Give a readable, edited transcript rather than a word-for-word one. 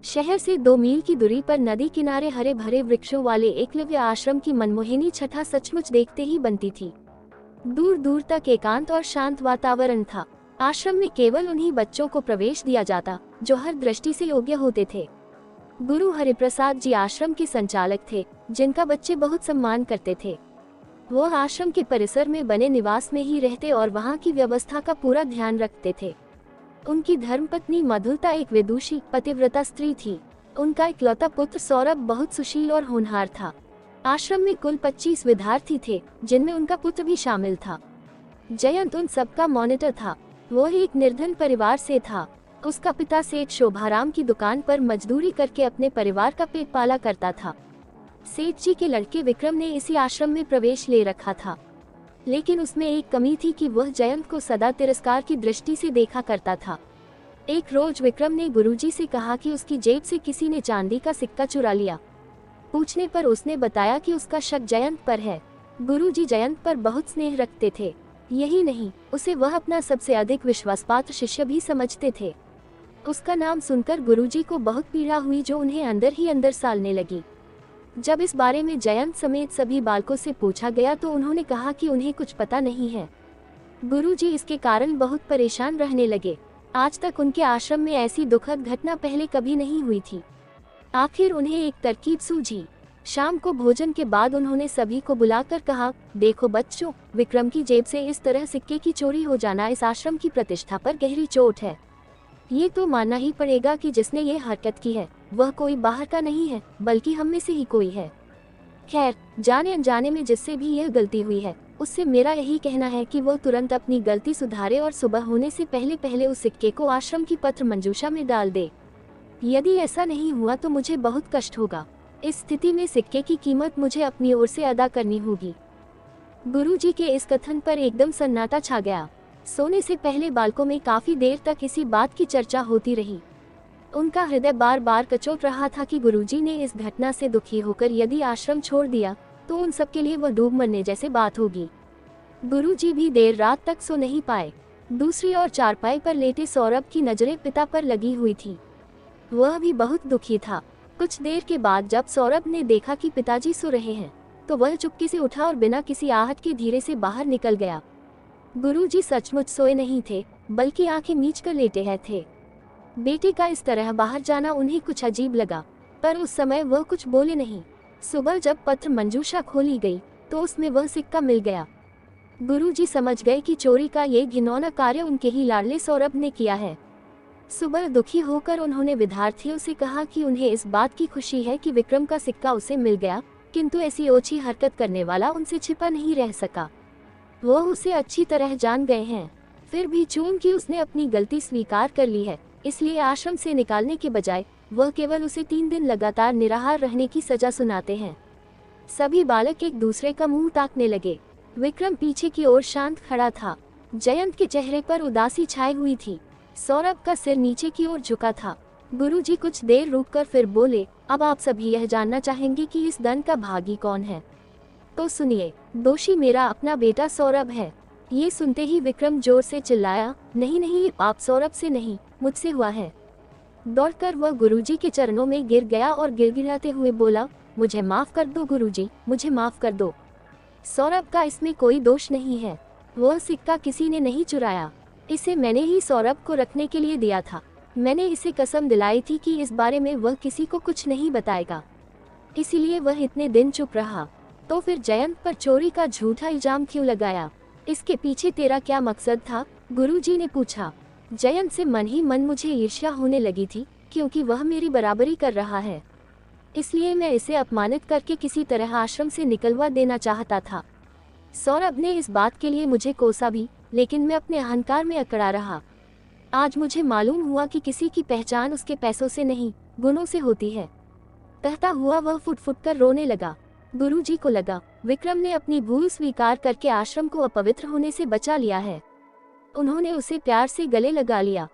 शहर से 2 मील की दूरी पर नदी किनारे हरे भरे वृक्षों वाले एकलव्य आश्रम की मनमोहिनी छटा सचमुच देखते ही बनती थी। दूर दूर तक एकांत और शांत वातावरण था। आश्रम में केवल उन्हीं बच्चों को प्रवेश दिया जाता जो हर दृष्टि से योग्य होते थे। गुरु हरिप्रसाद जी आश्रम के संचालक थे, जिनका बच्चे बहुत सम्मान करते थे। वो आश्रम के परिसर में बने निवास में ही रहते और वहाँ की व्यवस्था का पूरा ध्यान रखते थे। उनकी धर्मपत्नी मधुलता एक विदुषी पतिव्रता स्त्री थी। उनका इकलौता पुत्र सौरभ बहुत सुशील और होनहार था। आश्रम में कुल 25 विद्यार्थी थे, जिनमें उनका पुत्र भी शामिल था। जयंत उन सबका मॉनिटर था। वो एक निर्धन परिवार से था। उसका पिता सेठ शोभाराम की दुकान पर मजदूरी करके अपने परिवार का पेट पाला करता था। सेठ जी के लड़के विक्रम ने इसी आश्रम में प्रवेश ले रखा था, लेकिन उसमें एक कमी थी कि वह जयंत को सदा तिरस्कार की दृष्टि से देखा करता था। एक रोज विक्रम ने गुरुजी से कहा कि उसकी जेब से किसी ने चांदी का सिक्का चुरा लिया। पूछने पर उसने बताया कि उसका शक जयंत पर है। गुरुजी जयंत पर बहुत स्नेह रखते थे। यही नहीं, उसे वह अपना सबसे अधिक विश्वासपात्र शिष्य भी समझते थे। उसका नाम सुनकर गुरुजी को बहुत पीड़ा हुई, जो उन्हें अंदर ही अंदर सालने लगी। जब इस बारे में जयंत समेत सभी बालकों से पूछा गया तो उन्होंने कहा कि उन्हें कुछ पता नहीं है। गुरुजी इसके कारण बहुत परेशान रहने लगे। आज तक उनके आश्रम में ऐसी दुखद घटना पहले कभी नहीं हुई थी। आखिर उन्हें एक तरकीब सूझी। शाम को भोजन के बाद उन्होंने सभी को बुलाकर कहा, देखो बच्चों, विक्रम की जेब से इस तरह सिक्के की चोरी हो जाना इस आश्रम की प्रतिष्ठा पर गहरी चोट है। ये तो मानना ही पड़ेगा कि जिसने ये हरकत की है वह कोई बाहर का नहीं है, बल्कि हम में से ही कोई है। खैर, जाने अनजाने में जिससे भी यह गलती हुई है, उससे मेरा यही कहना है कि वो तुरंत अपनी गलती सुधारे और सुबह होने से पहले पहले उस सिक्के को आश्रम की पत्र मंजूषा में डाल दे। यदि ऐसा नहीं हुआ तो मुझे बहुत कष्ट होगा। इस स्थिति में सिक्के की कीमत मुझे अपनी ओर से अदा करनी होगी। गुरुजी के इस कथन पर एकदम सन्नाटा छा गया। सोने से पहले बालकों में काफी देर तक इसी बात की चर्चा होती रही। उनका हृदय बार बार कचोट रहा था कि गुरुजी ने इस घटना से दुखी होकर यदि आश्रम छोड़ दिया तो उन सबके लिए वह डूब मरने जैसे बात होगी। गुरुजी भी देर रात तक सो नहीं पाए। दूसरी ओर चारपाई पर लेटे सौरभ की नजरें पिता पर लगी हुई थी। वह भी बहुत दुखी था। कुछ देर के बाद जब सौरभ ने देखा कि पिताजी सो रहे हैं, तो वह चुपके से उठा और बिना किसी आहट के धीरे से बाहर निकल गया। गुरुजी सचमुच सोए नहीं थे, बल्कि आंखें मीच कर लेटे हैं थे। बेटे का इस तरह बाहर जाना उन्हें कुछ अजीब लगा, पर उस समय वह कुछ बोले नहीं। सुबह जब पत्र मंजूषा खोली गई तो उसमें वह सिक्का मिल गया। गुरुजी समझ गए कि चोरी का ये घिनौना कार्य उनके ही लाडले सौरभ ने किया है। सुबह दुखी होकर उन्होंने विद्यार्थियों से कहा कि उन्हें इस बात की खुशी है कि विक्रम का सिक्का उसे मिल गया, किंतु ऐसी ओछी हरकत करने वाला उनसे छिपा नहीं रह सका। वो उसे अच्छी तरह जान गए हैं। फिर भी चूंकि उसने अपनी गलती स्वीकार कर ली है, इसलिए आश्रम से निकालने के बजाय वह केवल उसे 3 दिन लगातार निराहार रहने की सजा सुनाते हैं। सभी बालक एक दूसरे का मुंह ताकने लगे। विक्रम पीछे की ओर शांत खड़ा था। जयंत के चेहरे पर उदासी छाई हुई थी। सौरभ का सिर नीचे की ओर झुका था। गुरुजी कुछ देर रुककर फिर बोले, अब आप सभी यह जानना चाहेंगे कि इस दंड का भागी कौन है। तो सुनिए, दोषी मेरा अपना बेटा सौरभ है। ये सुनते ही विक्रम जोर से चिल्लाया, नहीं नहीं, आप सौरभ से नहीं, मुझसे हुआ है। दौड़कर वह गुरुजी के चरणों में गिर गया और गिड़गिड़ाते हुए बोला, मुझे माफ कर दो गुरुजी, मुझे माफ कर दो। सौरभ का इसमें कोई दोष नहीं है। वह सिक्का किसी ने नहीं चुराया। इसे मैंने ही सौरभ को रखने के लिए दिया था। मैंने इसे कसम दिलाई थी कि इस बारे में वह किसी को कुछ नहीं बताएगा, इसीलिए वह इतने दिन चुप रहा। तो फिर जयंत पर चोरी का झूठा इल्जाम क्यों लगाया? इसके पीछे तेरा क्या मकसद था? गुरुजी ने पूछा। जयंत से मन ही मन मुझे ईर्ष्या होने लगी थी, क्योंकि वह मेरी बराबरी कर रहा है। इसलिए मैं इसे अपमानित करके किसी तरह आश्रम से निकलवा देना चाहता था। सौरभ ने इस बात के लिए मुझे कोसा भी, लेकिन मैं अपने अहंकार में अकड़ा रहा। आज मुझे मालूम हुआ कि किसी की पहचान उसके पैसों से नहीं, गुणों से होती है। कहता हुआ वह फुट फुट कर रोने लगा। गुरुजी को लगा विक्रम ने अपनी भूल स्वीकार करके आश्रम को अपवित्र होने से बचा लिया है। उन्होंने उसे प्यार से गले लगा लिया।